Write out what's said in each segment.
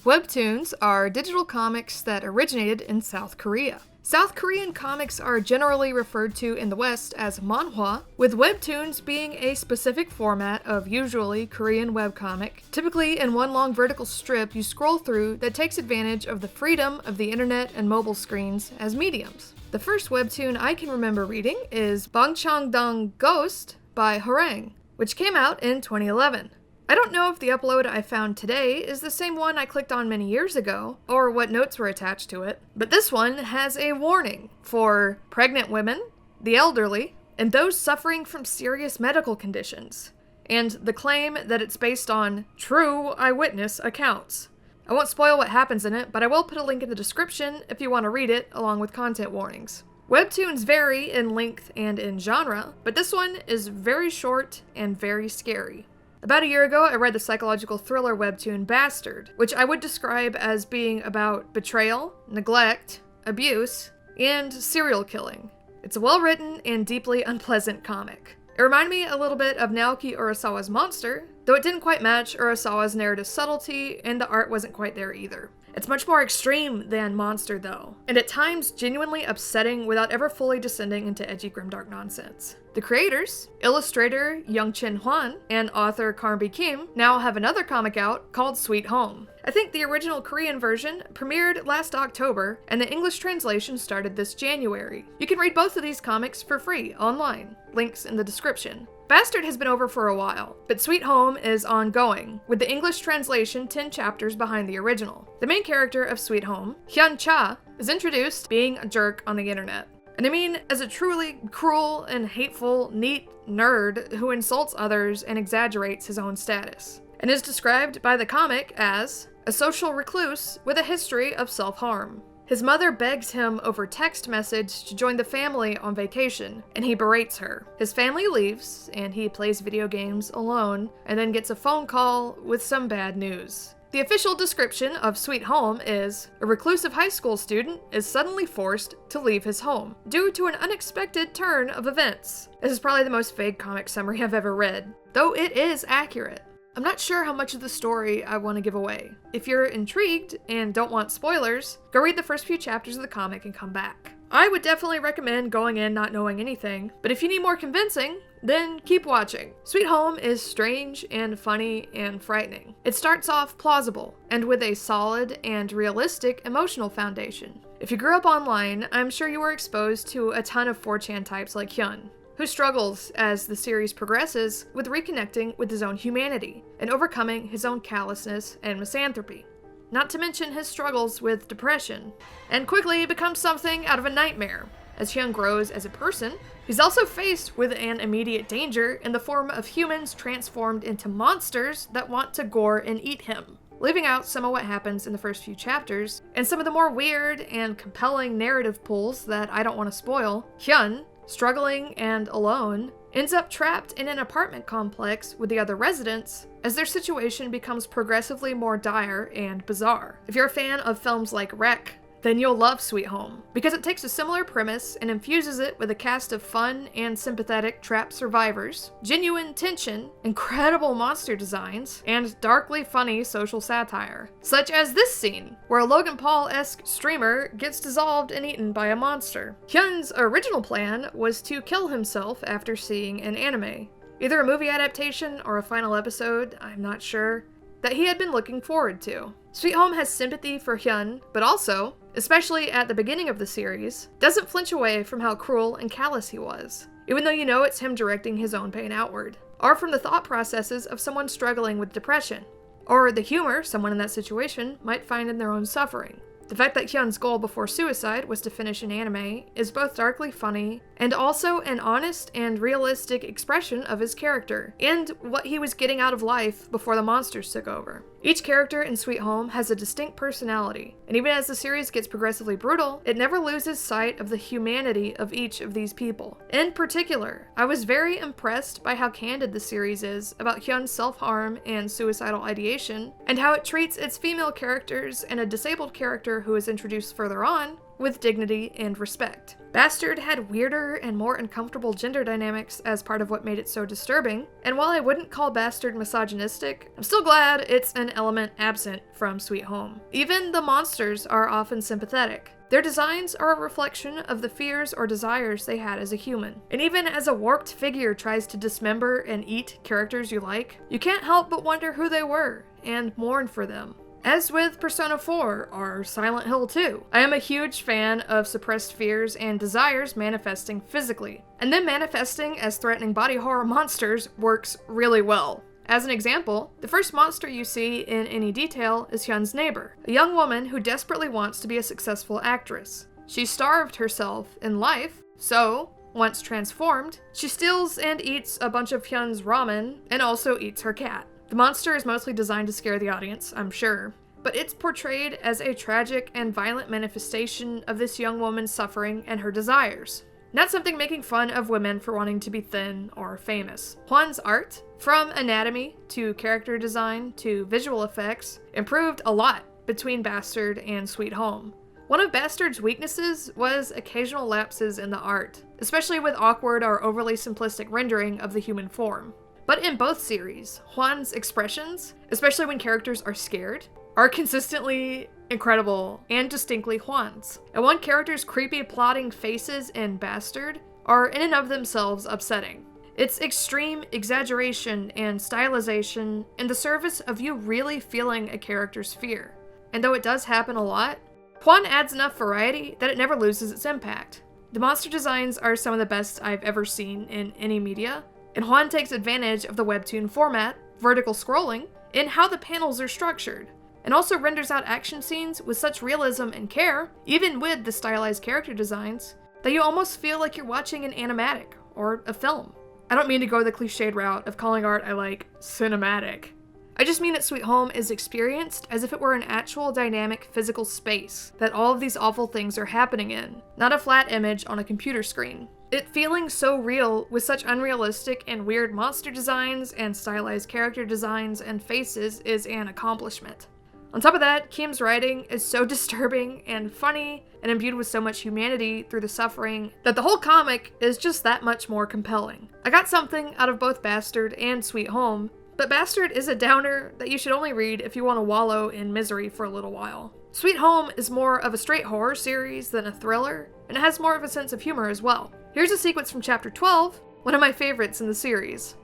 Webtoons are digital comics that originated in South Korea. South Korean comics are generally referred to in the West as manhwa, with webtoons being a specific format of usually Korean webcomic, typically in one long vertical strip you scroll through that takes advantage of the freedom of the internet and mobile screens as mediums. The first webtoon I can remember reading is Bangchangdong Ghost by Hwarang, which came out in 2011. I don't know if the upload I found today is the same one I clicked on many years ago, or what notes were attached to it, but this one has a warning for pregnant women, the elderly, and those suffering from serious medical conditions, and the claim that it's based on true eyewitness accounts. I won't spoil what happens in it, but I will put a link in the description if you want to read it, along with content warnings. Webtoons vary in length and in genre, but this one is very short and very scary. About a year ago, I read the psychological thriller webtoon Bastard, which I would describe as being about betrayal, neglect, abuse, and serial killing. It's a well-written and deeply unpleasant comic. It reminded me a little bit of Naoki Urasawa's Monster, though it didn't quite match Urasawa's narrative subtlety, and the art wasn't quite there either. It's much more extreme than Monster, though, and at times genuinely upsetting without ever fully descending into edgy grimdark nonsense. The creators, illustrator Young-Chin Hwan and author Karnby Kim, now have another comic out called Sweet Home. I think the original Korean version premiered last October, and the English translation started this January. You can read both of these comics for free online. Links in the description. Bastard has been over for a while, but Sweet Home is ongoing, with the English translation 10 chapters behind the original. The main character of Sweet Home, Hyun Cha, is introduced being a jerk on the internet. And I mean, as a truly cruel and hateful, neat nerd who insults others and exaggerates his own status, and is described by the comic as a social recluse with a history of self-harm. His mother begs him over text message to join the family on vacation, and he berates her. His family leaves, and he plays video games alone, and then gets a phone call with some bad news. The official description of Sweet Home is, a reclusive high school student is suddenly forced to leave his home, due to an unexpected turn of events. This is probably the most vague comic summary I've ever read, though it is accurate. I'm not sure how much of the story I want to give away. If you're intrigued and don't want spoilers, go read the first few chapters of the comic and come back. I would definitely recommend going in not knowing anything, but if you need more convincing, then keep watching. Sweet Home is strange and funny and frightening. It starts off plausible, and with a solid and realistic emotional foundation. If you grew up online, I'm sure you were exposed to a ton of 4chan types like Hyun, who struggles as the series progresses with reconnecting with his own humanity and overcoming his own callousness and misanthropy. Not to mention his struggles with depression, and quickly becomes something out of a nightmare. As Hyun grows as a person, he's also faced with an immediate danger in the form of humans transformed into monsters that want to gore and eat him. Leaving out some of what happens in the first few chapters, and some of the more weird and compelling narrative pulls that I don't want to spoil, Hyun, struggling and alone, ends up trapped in an apartment complex with the other residents as their situation becomes progressively more dire and bizarre. If you're a fan of films like Wreck, then you'll love Sweet Home, because it takes a similar premise and infuses it with a cast of fun and sympathetic trapped survivors, genuine tension, incredible monster designs, and darkly funny social satire. Such as this scene, where a Logan Paul-esque streamer gets dissolved and eaten by a monster. Hyun's original plan was to kill himself after seeing an anime, either a movie adaptation or a final episode, I'm not sure, that he had been looking forward to. Sweet Home has sympathy for Hyun, but also, especially at the beginning of the series, doesn't flinch away from how cruel and callous he was, even though you know it's him directing his own pain outward, or from the thought processes of someone struggling with depression, or the humor someone in that situation might find in their own suffering. The fact that Hyun's goal before suicide was to finish an anime is both darkly funny and also an honest and realistic expression of his character and what he was getting out of life before the monsters took over. Each character in Sweet Home has a distinct personality, and even as the series gets progressively brutal, it never loses sight of the humanity of each of these people. In particular, I was very impressed by how candid the series is about Hyun's self-harm and suicidal ideation, and how it treats its female characters and a disabled character who is introduced further on with dignity and respect. Bastard had weirder and more uncomfortable gender dynamics as part of what made it so disturbing, and while I wouldn't call Bastard misogynistic, I'm still glad it's an element absent from Sweet Home. Even the monsters are often sympathetic. Their designs are a reflection of the fears or desires they had as a human. And even as a warped figure tries to dismember and eat characters you like, you can't help but wonder who they were and mourn for them. As with Persona 4 or Silent Hill 2, I am a huge fan of suppressed fears and desires manifesting physically, and then manifesting as threatening body horror monsters works really well. As an example, the first monster you see in any detail is Hyun's neighbor, a young woman who desperately wants to be a successful actress. She starved herself in life, so, once transformed, she steals and eats a bunch of Hyun's ramen and also eats her cat. The monster is mostly designed to scare the audience, I'm sure, but it's portrayed as a tragic and violent manifestation of this young woman's suffering and her desires. Not something making fun of women for wanting to be thin or famous. Hwan's art, from anatomy to character design to visual effects, improved a lot between Bastard and Sweet Home. One of Bastard's weaknesses was occasional lapses in the art, especially with awkward or overly simplistic rendering of the human form. But in both series, Hwan's expressions, especially when characters are scared, are consistently incredible and distinctly Hwan's. And one character's creepy plotting faces in Bastard are in and of themselves upsetting. It's extreme exaggeration and stylization in the service of you really feeling a character's fear. And though it does happen a lot, Hwan adds enough variety that it never loses its impact. The monster designs are some of the best I've ever seen in any media, and Hwan takes advantage of the Webtoon format, vertical scrolling, in how the panels are structured, and also renders out action scenes with such realism and care, even with the stylized character designs, that you almost feel like you're watching an animatic or a film. I don't mean to go the cliched route of calling art I like cinematic. I just mean that Sweet Home is experienced as if it were an actual dynamic physical space that all of these awful things are happening in, not a flat image on a computer screen. It feeling so real with such unrealistic and weird monster designs and stylized character designs and faces is an accomplishment. On top of that, Kim's writing is so disturbing and funny and imbued with so much humanity through the suffering that the whole comic is just that much more compelling. I got something out of both Bastard and Sweet Home, but Bastard is a downer that you should only read if you want to wallow in misery for a little while. Sweet Home is more of a straight horror series than a thriller, and it has more of a sense of humor as well. Here's a sequence from chapter 12, one of my favorites in the series.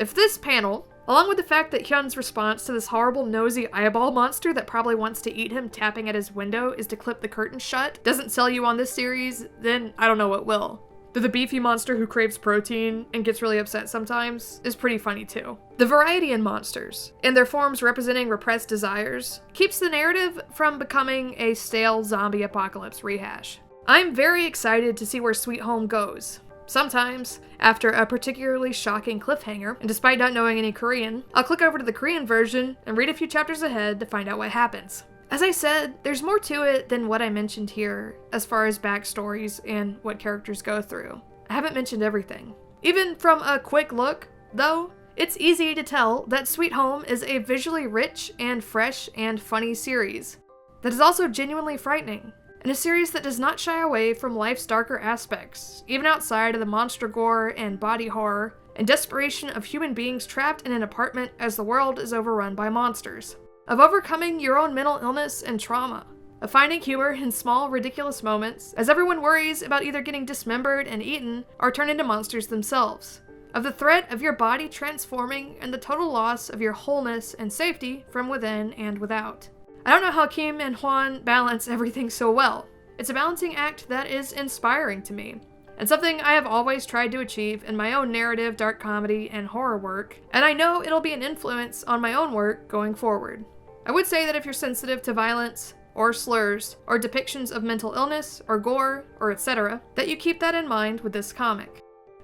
If this panel, along with the fact that Hyun's response to this horrible nosy eyeball monster that probably wants to eat him tapping at his window is to clip the curtain shut, doesn't sell you on this series, then I don't know what will. Though the beefy monster who craves protein and gets really upset sometimes is pretty funny too. The variety in monsters, and their forms representing repressed desires, keeps the narrative from becoming a stale zombie apocalypse rehash. I'm very excited to see where Sweet Home goes. Sometimes, after a particularly shocking cliffhanger, and despite not knowing any Korean, I'll click over to the Korean version and read a few chapters ahead to find out what happens. As I said, there's more to it than what I mentioned here as far as backstories and what characters go through. I haven't mentioned everything. Even from a quick look, though, it's easy to tell that Sweet Home is a visually rich and fresh and funny series that is also genuinely frightening. And a series that does not shy away from life's darker aspects, even outside of the monster gore and body horror and desperation of human beings trapped in an apartment as the world is overrun by monsters. Of overcoming your own mental illness and trauma. Of finding humor in small, ridiculous moments, as everyone worries about either getting dismembered and eaten or turned into monsters themselves. Of the threat of your body transforming and the total loss of your wholeness and safety from within and without. I don't know how Kim and Hwan balance everything so well. It's a balancing act that is inspiring to me, and something I have always tried to achieve in my own narrative, dark comedy, and horror work, and I know it'll be an influence on my own work going forward. I would say that if you're sensitive to violence, or slurs, or depictions of mental illness, or gore, or etc., that you keep that in mind with this comic.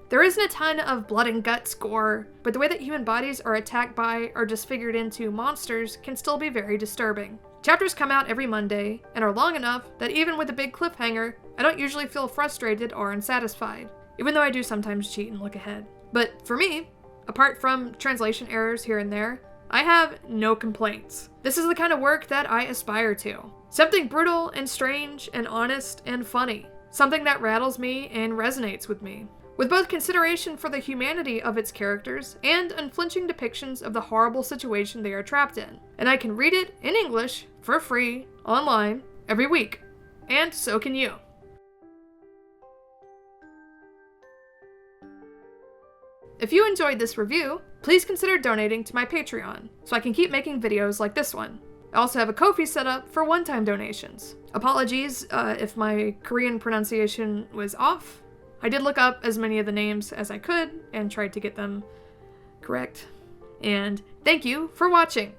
There isn't a ton of blood and guts gore, but the way that human bodies are attacked by or disfigured into monsters can still be very disturbing. Chapters come out every Monday, and are long enough that even with a big cliffhanger, I don't usually feel frustrated or unsatisfied, even though I do sometimes cheat and look ahead. But for me, apart from translation errors here and there, I have no complaints. This is the kind of work that I aspire to. Something brutal and strange and honest and funny. Something that rattles me and resonates with me. With both consideration for the humanity of its characters and unflinching depictions of the horrible situation they are trapped in. And I can read it in English for free online every week. And so can you. If you enjoyed this review, please consider donating to my Patreon so I can keep making videos like this one. I also have a Ko-fi set up for one-time donations. Apologies if my Korean pronunciation was off. I did look up as many of the names as I could and tried to get them correct. And thank you for watching!